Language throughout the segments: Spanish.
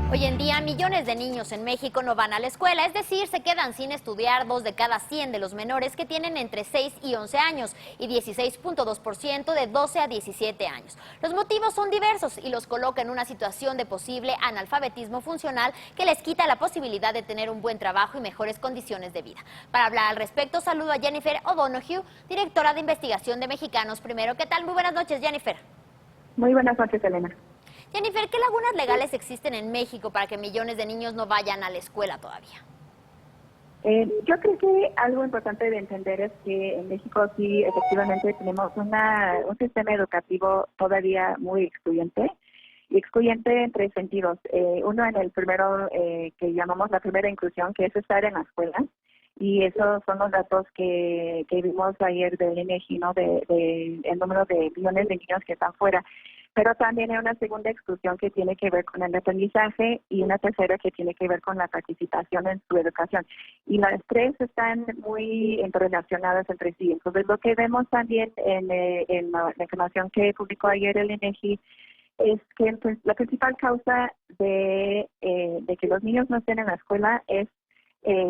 Hoy en día, millones de niños en México no van a la escuela, es decir, se quedan sin estudiar 2 de cada 100 de los menores que tienen entre 6 y 11 años y 16.2% de 12 a 17 años. Los motivos son diversos y los coloca en una situación de posible analfabetismo funcional que les quita la posibilidad de tener un buen trabajo y mejores condiciones de vida. Para hablar al respecto, saludo a Jennifer O'Donoghue, directora de investigación de Mexicanos Primero. ¿Qué tal? Muy buenas noches, Jennifer. Muy buenas noches, Elena. Jennifer, ¿qué lagunas legales existen en México para que millones de niños no vayan a la escuela todavía? Yo creo que algo importante de entender es que en México sí efectivamente tenemos un sistema educativo todavía muy excluyente, y excluyente en tres sentidos. Uno en el primero que llamamos la primera inclusión, que es estar en la escuela, y esos son los datos que vimos ayer del INEGI, ¿no? de el número de millones de niños que están fuera. Pero también hay una segunda exclusión que tiene que ver con el aprendizaje y una tercera que tiene que ver con la participación en su educación. Y las tres están muy interrelacionadas entre sí. Entonces, lo que vemos también en la información que publicó ayer el INEGI es que la principal causa de que los niños no estén en la escuela es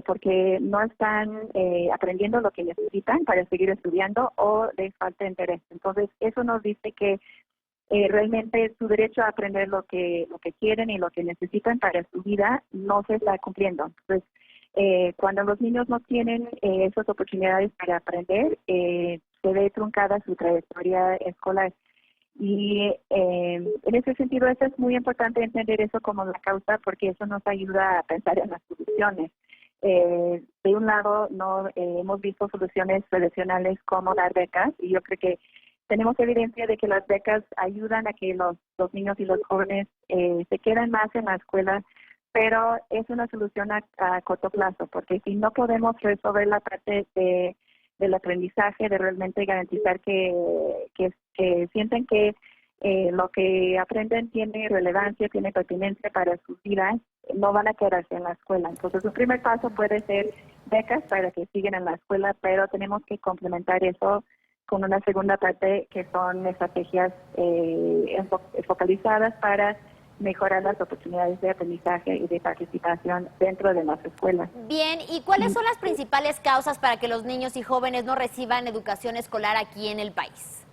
porque no están aprendiendo lo que necesitan para seguir estudiando o les falta interés. Entonces, eso nos dice que realmente su derecho a aprender lo que quieren y lo que necesitan para su vida no se está cumpliendo. Entonces, cuando los niños no tienen esas oportunidades para aprender, se ve truncada su trayectoria escolar. Y en ese sentido, es muy importante entender eso como la causa, porque eso nos ayuda a pensar en las soluciones. De un lado, no hemos visto soluciones tradicionales como dar becas, y yo creo que tenemos evidencia de que las becas ayudan a que los niños y los jóvenes se queden más en la escuela, pero es una solución a corto plazo, porque si no podemos resolver la parte del aprendizaje, de realmente garantizar que sienten que lo que aprenden tiene relevancia, tiene pertinencia para sus vidas, no van a quedarse en la escuela. Entonces, un primer paso puede ser becas para que sigan en la escuela, pero tenemos que complementar eso con una segunda parte que son estrategias focalizadas para mejorar las oportunidades de aprendizaje y de participación dentro de las escuelas. Bien, ¿y cuáles son las principales causas para que los niños y jóvenes no reciban educación escolar aquí en el país?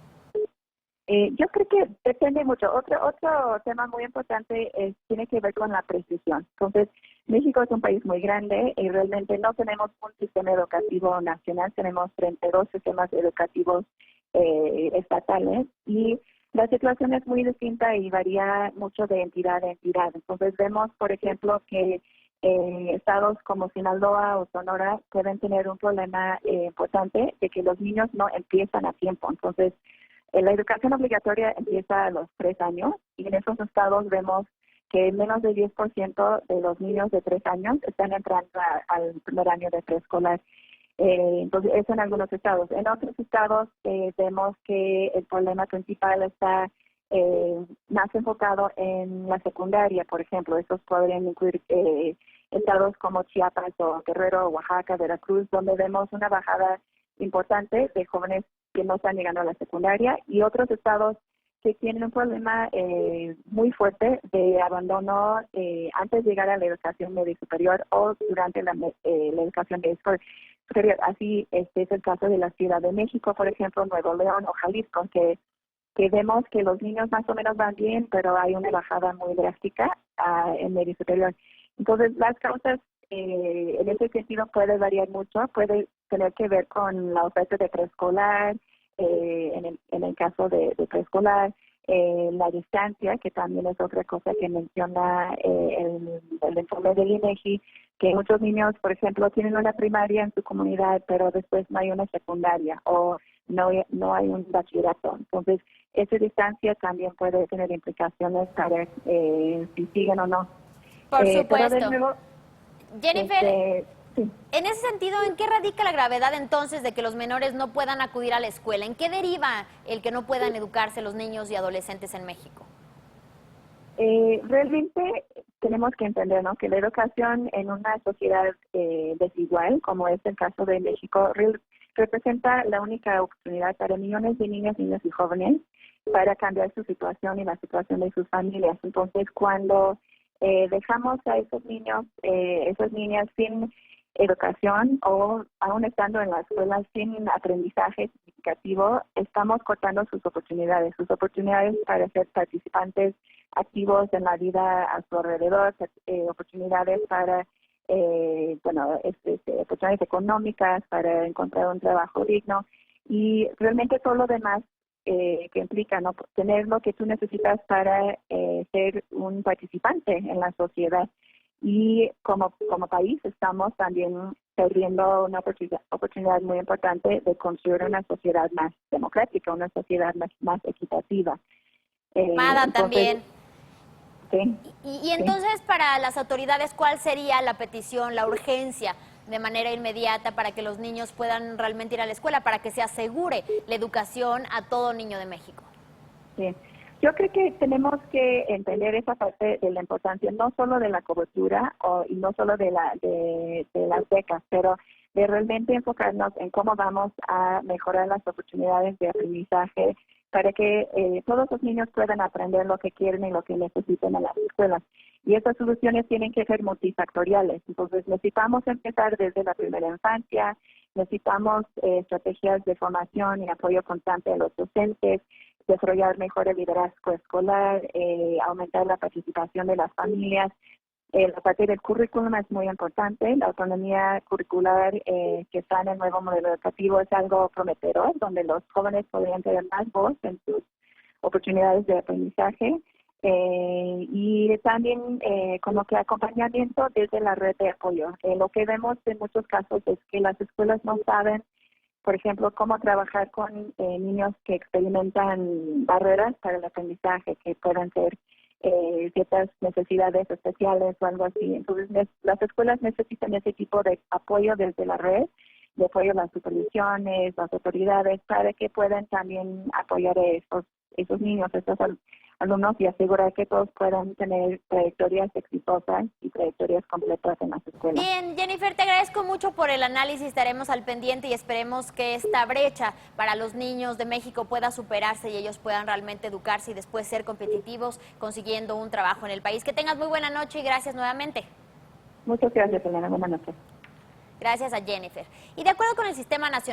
Yo creo que depende mucho. Otro tema muy importante tiene que ver con la precisión. Entonces, México es un país muy grande y realmente no tenemos un sistema educativo nacional, tenemos 32 sistemas educativos estatales, y la situación es muy distinta y varía mucho de entidad a entidad. Entonces, vemos, por ejemplo, que estados como Sinaloa o Sonora pueden tener un problema importante de que los niños no empiezan a tiempo. Entonces, la educación obligatoria empieza a los 3 años, y en esos estados vemos que menos del 10% de los niños de 3 años están entrando al primer año de preescolar. Entonces, eso en algunos estados. En otros estados vemos que el problema principal está más enfocado en la secundaria, por ejemplo. Estos podrían incluir estados como Chiapas o Guerrero, Oaxaca, Veracruz, donde vemos una bajada importante de jóvenes que no están llegando a la secundaria, y otros estados que tienen un problema muy fuerte de abandono antes de llegar a la educación media superior o durante la educación media superior. Así es el caso de la Ciudad de México, por ejemplo, Nuevo León o Jalisco, que vemos que los niños más o menos van bien, pero hay una bajada muy drástica en medio superior. Entonces, las causas en ese sentido puede variar mucho, puede tener que ver con la oferta de preescolar, en el caso de preescolar, la distancia, que también es otra cosa que menciona el informe del INEGI, que muchos niños, por ejemplo, tienen una primaria en su comunidad, pero después no hay una secundaria o no hay un bachillerato. Entonces, esa distancia también puede tener implicaciones para si siguen o no. Por Pero de supuesto. nuevo, Jennifer, sí. en ese sentido, ¿en qué radica la gravedad entonces de que los menores no puedan acudir a la escuela? ¿En qué deriva el que no puedan educarse los niños y adolescentes en México? Realmente tenemos que entender, ¿no?, que la educación en una sociedad desigual, como es el caso de México, representa la única oportunidad para millones de niños, niños y jóvenes para cambiar su situación y la situación de sus familias. Entonces, cuando dejamos a esos niños, esas niñas sin educación o aún estando en la escuela sin aprendizaje significativo, estamos cortando sus oportunidades para ser participantes activos en la vida a su alrededor, oportunidades para oportunidades económicas, para encontrar un trabajo digno y realmente todo lo demás que implica no tener lo que tú necesitas para ser un participante en la sociedad. Y como país estamos también perdiendo una oportunidad muy importante de construir una sociedad más democrática, una sociedad más equitativa. Mada también. Sí, Y entonces para las autoridades, ¿cuál sería la petición, la urgencia de manera inmediata para que los niños puedan realmente ir a la escuela, para que se asegure la educación a todo niño de México? Sí. Yo creo que tenemos que entender esa parte de la importancia, no solo de la cobertura y no solo de las becas, pero de realmente enfocarnos en cómo vamos a mejorar las oportunidades de aprendizaje para que todos los niños puedan aprender lo que quieren y lo que necesiten en las escuelas. Y esas soluciones tienen que ser multifactoriales. Entonces necesitamos empezar desde la primera infancia, necesitamos estrategias de formación y apoyo constante a los docentes, desarrollar mejor el liderazgo escolar, aumentar la participación de las familias. La parte del currículum es muy importante. La autonomía curricular que está en el nuevo modelo educativo es algo prometedor, donde los jóvenes podrían tener más voz en sus oportunidades de aprendizaje. Y también como que acompañamiento desde la red de apoyo. Lo que vemos en muchos casos es que las escuelas no saben, por ejemplo, cómo trabajar con niños que experimentan barreras para el aprendizaje, que puedan ser ciertas necesidades especiales o algo así. Entonces, las escuelas necesitan ese tipo de apoyo desde la red, de apoyo a las supervisiones, las autoridades, para que puedan también apoyar a esos niños, estos alumnos y asegurar que todos puedan tener trayectorias exitosas y trayectorias completas en las escuelas. Bien, Jennifer, te agradezco mucho por el análisis, estaremos al pendiente y esperemos que esta brecha para los niños de México pueda superarse y ellos puedan realmente educarse y después ser competitivos consiguiendo un trabajo en el país. Que tengas muy buena noche y gracias nuevamente. Muchas gracias, Elena. Buenas noches. Gracias a Jennifer. Y de acuerdo con el Sistema Nacional